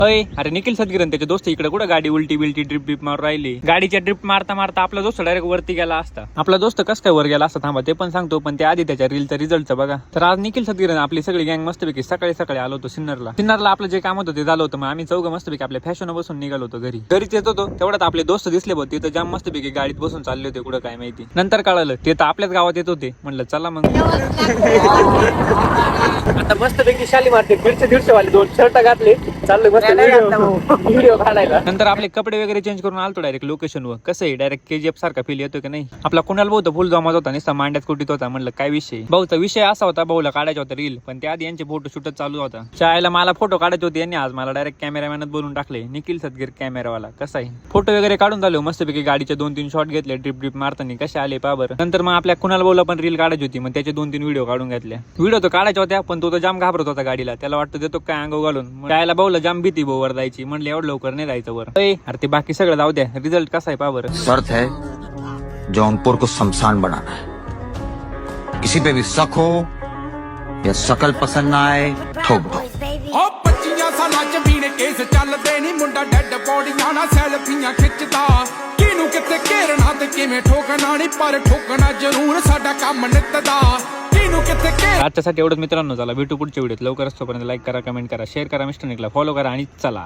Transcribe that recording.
अय अरे निखिल सदगिरन त्याचे दोस्त इकडे कुठं गाडी उलटी बिलटी ड्रिप मारून राहिली. गाडीच्या ड्रिप मारता मारता आपला दोस्त डायरेक्ट वरती गेला असता. आपला दोस्त कस काय वर गेला असता थांबा ते पण सांगतो, पण ते आधी त्याच्या रीलचा रिझल्टचा बघा. तर आज निखिल सदगिरन आपली सगळी गँग मस्तपैकी सकाळी आलो होतो सिन्नरला आपलं जे काम होतं ते झालं होतं. मग आम्ही चौघं मस्तपैकी आपल्या फॅशन बसून निघालो होतो घरीच येत होतो. तेवढ्यात आपले दोस्त दिसले होते तिथं जाम मस्तपैकी गाडीत बसून चालले होते कुठं काय माहिती. नंतर कळालं ते तर आपल्याच गावात येत होते. म्हणलं चला मग आता मस्तपैकी शाली मारते 150 वाले 2 शर्ट घातले चाललोय मस्त व्हिडिओ काढायला. नंतर आपले कपडे वगैरे चेंज करून आलतो डायरेक्ट लोकेशनवर. कसं आहे डायरेक्ट KGF सारखा फील येतो की नाही. आपला कुणाल भाऊ तर फुल जमात होता नुसता मांड्यात कुटीत होता. म्हणलं काय विषय भाऊचा विषय असा होता, भाऊला काढायचा होता रील, पण त्या आधी यांचे फोटो शूटच चालू होता. शाळेला मला फोटो काढायचे होते यांनी आज मला डायरेक्ट कॅमेरामॅनच बोलून टाकले. निखिल सदगीर कॅमेरावाला कसा आहे. फोटो वगैरे काढून झालो मस्तपैकी गाडीचे 2-3 शॉट घेतले ड्रिप मारताना कसे आले पाबर. नंतर मग आपल्या कुणाल भाऊला पण रील काढायची होती, मग त्याचे 2-3 व्हिडिओ काढून घेतले. व्हिडिओ तो काढायच्या होत्या पण तो तर जाम घाबरत होता गाडीला. त्याला वाटतं देतो काय अंगावर घालून. शाळेला भाऊला जाम भीती भाऊ वर जायची. म्हणलं एवढं लवकर नाही जायचं वर. अरे ते बाकी सगळं जाऊ द्या, रिझल्ट कसा आहे पाबर. शर्त है जौनपुर को शमशान बनाना है. किसी पे भी शक हो या शकल पसंद ना आए ठोक दो. 25 ਸਾਲਾਂ ਚ ਵੀਣੇ ਕੇਸ ਚੱਲਦੇ ਨਹੀਂ ਮੁੰਡਾ ਡੈਡ ਬੋਡੀਆਂ ਨਾਲ ਸੈਲਫੀਆਂ ਖਿੱਚਦਾ. ਕਿਨੂੰ ਕਿੱਥੇ ਘੇਰਨਾ ਤੇ ਕਿਵੇਂ ਠੋਕਣਾ ਨਹੀਂ, ਪਰ ਠੋਕਣਾ ਜ਼ਰੂਰ ਸਾਡਾ ਕੰਮ ਨਿੱਤ ਦਾ. ਕਿਨੂੰ ਕਿੱਥੇ आजच्यासाठी एवढंच मित्रांनो. चला भेटू पुढच्या व्हिडिओत लवकरच. तोपर्यंत लाईक करा, कमेंट करा, शेअर करा, मिस्टर निकला फॉलो करा आणि चला.